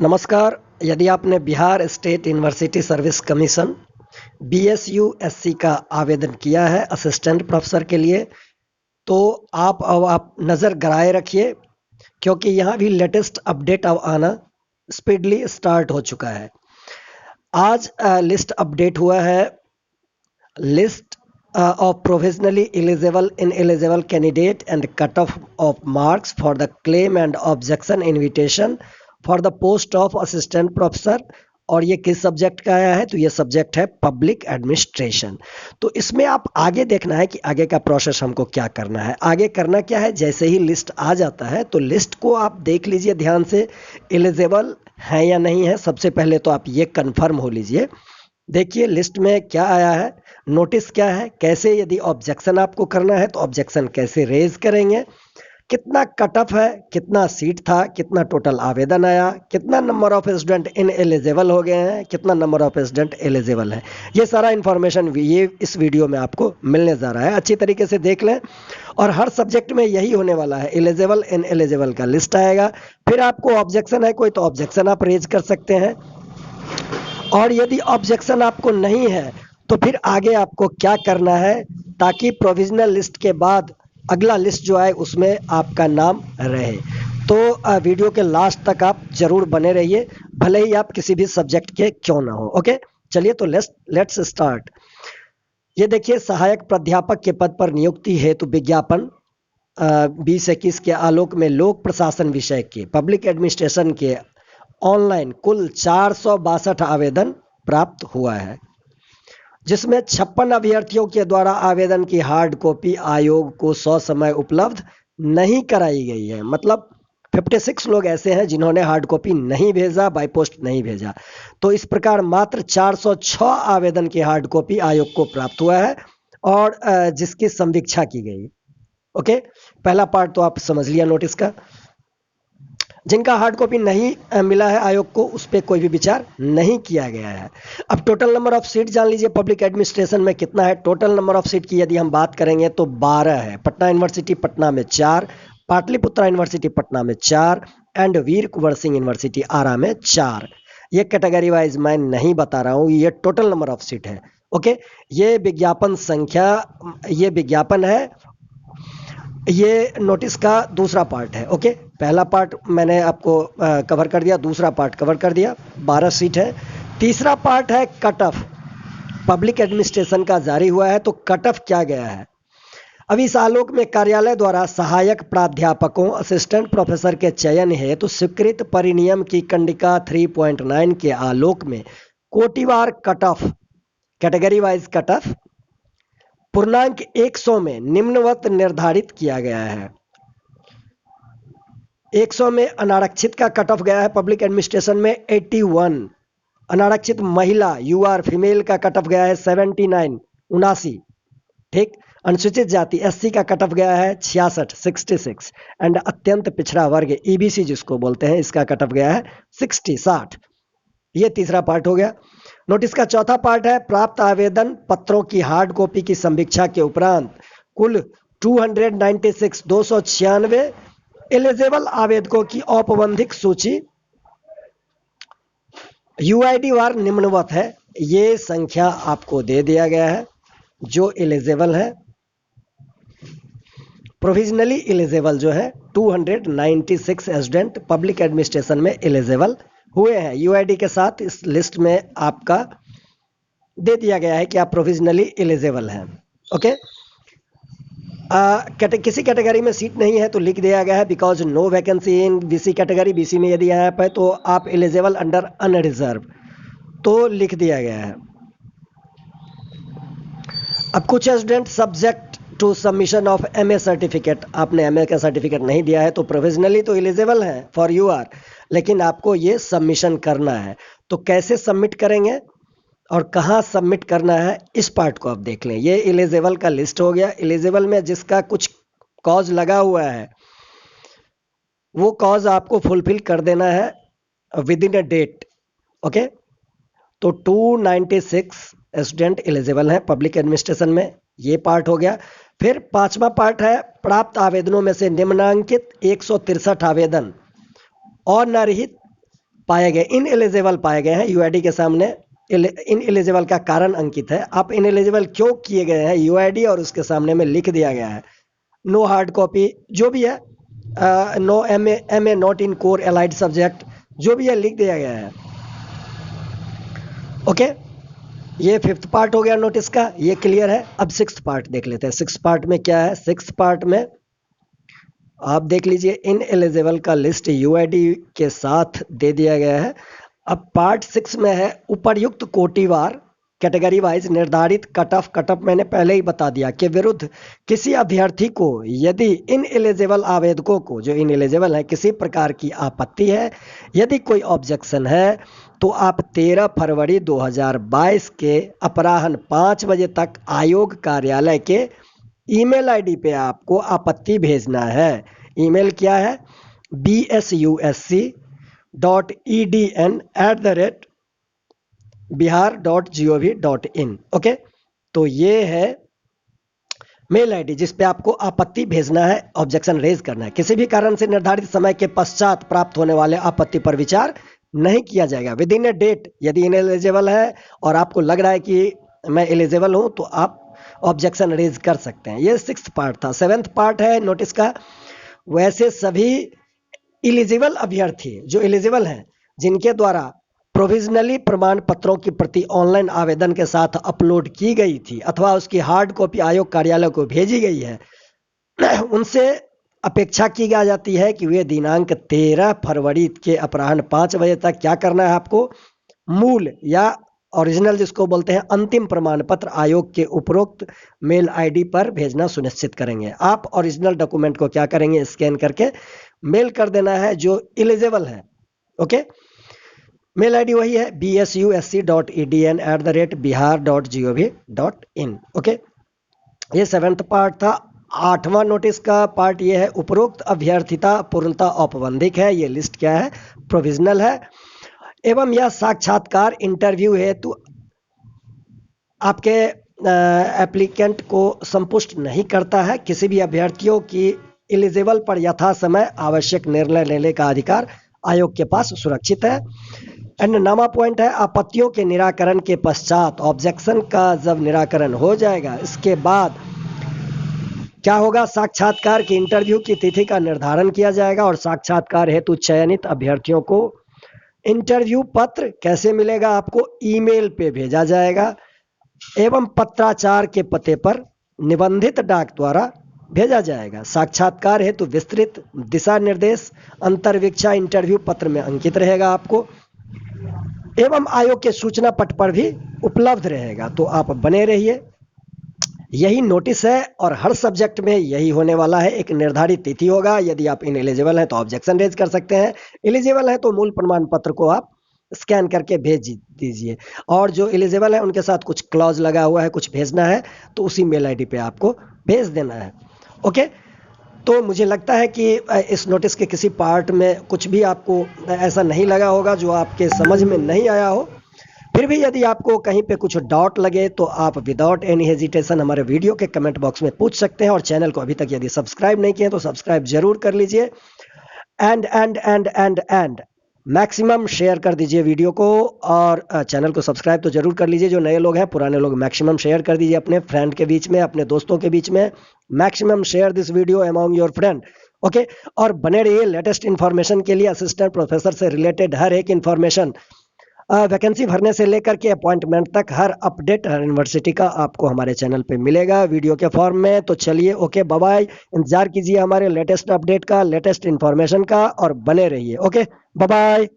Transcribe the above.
नमस्कार। यदि आपने Bihar state university service commission BSU-SC का आवेदन किया है असिस्टेंट प्रोफेसर के लिए, तो आप नज़र गड़ाए रखिए, क्योंकि यहाँ भी लेटेस्ट अपडेट अब आना स्पीडली स्टार्ट हो चुका है। आज लिस्ट अपडेट हुआ है। List of provisionally eligible ineligible candidate and cutoff of marks for the claim and objection invitation for the post of assistant professor। और ये किस सब्जेक्ट का आया है? तो ये सब्जेक्ट है पब्लिक एडमिनिस्ट्रेशन। तो इसमें आप आगे देखना है कि आगे का प्रोसेस हमको क्या करना है। आगे करना क्या है, जैसे ही लिस्ट आ जाता है तो लिस्ट को आप देख लीजिए ध्यान से, एलिजिबल है या नहीं है। सबसे पहले तो आप ये कंफर्म हो लीजिए। देखिए लिस्ट में क्या आया है, नोटिस क्या है, कैसे यदि ऑब्जेक्शन आपको करना है तो ऑब्जेक्शन कैसे रेज करेंगे, कितना कट ऑफ है, कितना सीट था, कितना टोटल आवेदन आया, कितना number of student in eligible हो गए हैं, कितना नंबर ऑफ स्टूडेंट एलिजिबल है। ये सारा इन्फॉर्मेशन ये इस वीडियो में आपको मिलने जा रहा है। अच्छी तरीके से देख लें। और हर सब्जेक्ट में यही होने वाला है, एलिजिबल इन एलिजिबल का लिस्ट आएगा। फिर आपको ऑब्जेक्शन है कोई तो ऑब्जेक्शन आप रेज कर सकते हैं। और यदि ऑब्जेक्शन आपको नहीं है तो फिर आगे आपको क्या करना है, ताकि प्रोविजनल लिस्ट के बाद अगला लिस्ट जो आए उसमें आपका नाम रहे। तो वीडियो के लास्ट तक आप जरूर बने रहिए, भले ही आप किसी भी सब्जेक्ट के क्यों ना हो। ओके, चलिए तो लेट्स स्टार्ट। ये देखिए, सहायक प्राध्यापक के पद पर नियुक्ति हेतु विज्ञापन 2021 के आलोक में लोक प्रशासन विषय के पब्लिक एडमिनिस्ट्रेशन के ऑनलाइन कुल 462 आवेदन प्राप्त हुआ है, जिसमें 56 अभ्यर्थियों के द्वारा आवेदन की हार्ड कॉपी आयोग को ससमय उपलब्ध नहीं कराई गई है। मतलब 56 लोग ऐसे हैं जिन्होंने हार्ड कॉपी नहीं भेजा, बाय पोस्ट नहीं भेजा। तो इस प्रकार मात्र 406 आवेदन की हार्ड कॉपी आयोग को प्राप्त हुआ है और जिसकी समीक्षा की गई। ओके, पहला पार्ट तो आप समझ लिया नोटिस का। जिनका हार्ड कॉपी नहीं मिला है आयोग को, उस पर कोई भी विचार नहीं किया गया है। अब टोटल नंबर ऑफ सीट जान लीजिए पब्लिक एडमिनिस्ट्रेशन में कितना है। टोटल नंबर ऑफ सीट की यदि हम बात करेंगे तो 12 है। पटना यूनिवर्सिटी पटना में 4, पाटलिपुत्रा यूनिवर्सिटी पटना में 4 एंड वीर कुंवर सिंह यूनिवर्सिटी आरा में 4। ये कैटेगरी वाइज मैं नहीं बता रहा हूँ, ये टोटल नंबर ऑफ सीट है। ओके, ये विज्ञापन संख्या, ये विज्ञापन है, ये नोटिस का दूसरा पार्ट है। ओके, पहला पार्ट मैंने आपको कवर कर दिया, दूसरा पार्ट कवर कर दिया। 12 सीट है। तीसरा पार्ट है कट ऑफ, पब्लिक एडमिनिस्ट्रेशन का जारी हुआ है तो कट ऑफ क्या गया है। अब इस आलोक में कार्यालय द्वारा सहायक प्राध्यापकों असिस्टेंट प्रोफेसर के चयन हेतु स्वीकृत परिनियम की कंडिका 3.9 के आलोक में कोटिवार cut off, category wise cut off पूर्णांक 100 में निम्नवत निर्धारित किया गया है। 100 में अनारक्षित का कट ऑफ गया है पब्लिक एडमिनिस्ट्रेशन में 81। अनारक्षित महिला यूआर फीमेल का कट ऑफ गया है 79, 79। ठीक, अनुसूचित जाति SC का कट ऑफ गया है 66, 66 एंड अत्यंत पिछड़ा वर्ग EBC जिसको बोलते हैं, इसका कट ऑफ गया है 60, 60। ये तीसरा पार्ट हो गया। नोटिस का चौथा पार्ट है प्राप्त आवेदन पत्रों की हार्ड कॉपी की समीक्षा के उपरांत कुल 296 एलिजिबल आवेदकों की औपबंधिक सूची UID वार निम्नवत है। ये संख्या आपको दे दिया गया है जो एलिजिबल है। प्रोविजनली एलिजिबल जो है 296 स्टूडेंट पब्लिक एडमिनिस्ट्रेशन में एलिजिबल हुए हैं। UID के साथ इस लिस्ट में आपका दे दिया गया है कि आप प्रोविजनली एलिजिबल हैं। ओके, किसी कैटेगरी में सीट नहीं है तो लिख दिया गया है because no vacancy in BC category. BC में यदि यहाँ पे तो आप एलिजिबल अंडर अनरिजर्व, तो लिख दिया गया है। अब कुछ student subject to submission of MA certificate, आपने MA का सर्टिफिकेट नहीं दिया है तो प्रोविजनली तो एलिजिबल है फॉर UR, लेकिन आपको ये सबमिशन करना है। तो कैसे सबमिट करेंगे और कहाँ सबमिट करना है, इस पार्ट को आप देख लें। ये एलिजिबल का लिस्ट हो गया। एलिजिबल में जिसका कुछ कॉज लगा हुआ है वो कॉज आपको फुलफिल कर देना है within a date. Okay, तो 296 स्टूडेंट एलिजिबल हैं पब्लिक एडमिनिस्ट्रेशन में, ये पार्ट हो गया। फिर पांचवा पार्ट है प्राप्त आवेदनों में से निम्नांकित 163 आवेदन अनारहित पाए गए, इनएलिजिबल पाए गए हैं यूआईडी के सामने इनएलिजिबल का कारण अंकित है। आप इनएलिजिबल क्यों किए गए हैं यूआईडी और उसके सामने में लिख दिया गया है नो हार्ड कॉपी, जो भी है no M A not in core allied subject, जो भी है लिख दिया गया है। ओके, ये 5th पार्ट हो गया नोटिस का, ये क्लियर है। अब 6th पार्ट देख लेते हैं। 6th पार्ट में क्या है? 6th पार्ट में आप देख लीजिए, इनएलिजिबल का लिस्ट यूआईडी के साथ दे दिया गया है। अब पार्ट 6 में है उपर्युक्त कोटिवार कैटेगरी वाइज निर्धारित कट ऑफ मैंने पहले ही बता दिया के विरुद्ध किसी अभ्यर्थी को यदि इनएलिजिबल आवेदकों को, जो इनएलिजिबल है, किसी प्रकार की आपत्ति है, यदि कोई ऑब्जेक्शन है, तो आप 13 फरवरी 2022 के अपराह्न 5 बजे तक आयोग कार्यालय के ईमेल आईडी पे आपको आपत्ति भेजना है। ईमेल क्या है? bsusc.edn@bihar.gov.in। ओके, तो ये है मेल आईडी जिस पे आपको आपत्ति भेजना है, ऑब्जेक्शन रेज करना है। किसी भी कारण से निर्धारित समय के पश्चात प्राप्त होने वाले आपत्ति पर विचार नहीं किया जाएगा। विद इन ए डेट, यदि इनएलिजिबल है और आपको लग रहा है कि मैं एलिजिबल हूं, तो आप ऑब्जेक्शन रेज कर सकते हैं। ये 6th पार्ट था। 7th पार्ट है नोटिस का, वैसे सभी एलिजिबल अभ्यर्थी जो एलिजिबल हैं, जिनके द्वारा प्रोविजनली प्रमाण पत्रों की प्रति ऑनलाइन आवेदन के साथ अपलोड की गई थी अथवा उसकी हार्ड कॉपी आयोग कार्यालय को भेजी गई है, उनसे अपेक्षा की जाती है कि वे दिनांक 13 फरवरी के अपराह्न 5 बजे तक क्या करना है आपको? मूल या ओरिजिनल, जिसको बोलते हैं अंतिम प्रमाण पत्र, आयोग के उपरोक्त मेल आईडी पर भेजना सुनिश्चित करेंगे। आप ओरिजिनल डॉक्यूमेंट को क्या करेंगे? स्कैन करके मेल कर देना है जो एलिजिबल है। ओके, मेल आईडी वही है bsusc.edn@bihar.gov.in। ओके, ये 7th पार्ट था। 8वां नोटिस का पार्ट ये है, उपरोक्त अभ्यर्थिता पूर्णता औपबंधिक है। ये लिस्ट क्या है? प्रोविजनल है एवं यह साक्षात्कार इंटरव्यू हेतु आपके एप्लीकेंट को संतुष्ट नहीं करता है। किसी भी अभ्यर्थियों की एलिजिबल पर यथा समय आवश्यक निर्णय लेने का अधिकार आयोग के पास सुरक्षित है। एंड नामा पॉइंट है, आपत्तियों के निराकरण के पश्चात, ऑब्जेक्शन का जब निराकरण हो जाएगा, इसके बाद क्या होगा? साक्षात्कार की इंटरव्यू की तिथि का निर्धारण किया जाएगा और साक्षात्कार हेतु चयनित अभ्यर्थियों को इंटरव्यू पत्र कैसे मिलेगा? आपको ईमेल पे भेजा जाएगा एवं पत्राचार के पते पर निबंधित डाक द्वारा भेजा जाएगा। साक्षात्कार हेतु विस्तृत दिशा निर्देश अंतर्वीक्षा इंटरव्यू पत्र में अंकित रहेगा आपको, एवं आयोग के सूचना पट पर भी उपलब्ध रहेगा। तो आप बने रहिए। यही नोटिस है और हर सब्जेक्ट में यही होने वाला है। एक निर्धारित तिथि होगा। यदि आप इनएलिजिबल हैं तो ऑब्जेक्शन रेज कर सकते हैं, एलिजिबल है तो मूल प्रमाण पत्र को आप स्कैन करके भेज दीजिए। और जो एलिजिबल है उनके साथ कुछ क्लॉज लगा हुआ है, कुछ भेजना है तो उसी मेल आईडी पे आपको भेज देना है। ओके, तो मुझे लगता है कि इस नोटिस के किसी पार्ट में कुछ भी आपको ऐसा नहीं लगा होगा जो आपके समझ में नहीं आया हो। फिर भी यदि आपको कहीं पे कुछ डाउट लगे तो आप विदाउट एनी हेजिटेशन हमारे वीडियो के कमेंट बॉक्स में पूछ सकते हैं। और चैनल को अभी तक यदि सब्सक्राइब नहीं किए तो सब्सक्राइब जरूर कर लीजिए। एंड मैक्सिमम शेयर कर दीजिए वीडियो को, और चैनल को सब्सक्राइब तो जरूर कर लीजिए। जो नए लोग हैं, पुराने लोग मैक्सिमम शेयर कर दीजिए अपने फ्रेंड के बीच में, अपने दोस्तों के बीच में। Maximum share this video among your friend. Okay, और बने रहिए लेटेस्ट इन्फॉर्मेशन के लिए। असिस्टेंट प्रोफेसर से रिलेटेड हर एक इन्फॉर्मेशन, वैकेंसी भरने से लेकर के अपॉइंटमेंट तक, हर अपडेट हर यूनिवर्सिटी का आपको हमारे चैनल पे मिलेगा वीडियो के फॉर्म में। तो चलिए, ओके, बाय बाय। इंतजार कीजिए हमारे लेटेस्ट अपडेट का, लेटेस्ट इन्फॉर्मेशन का, और बने रहिए। Okay, bye bye.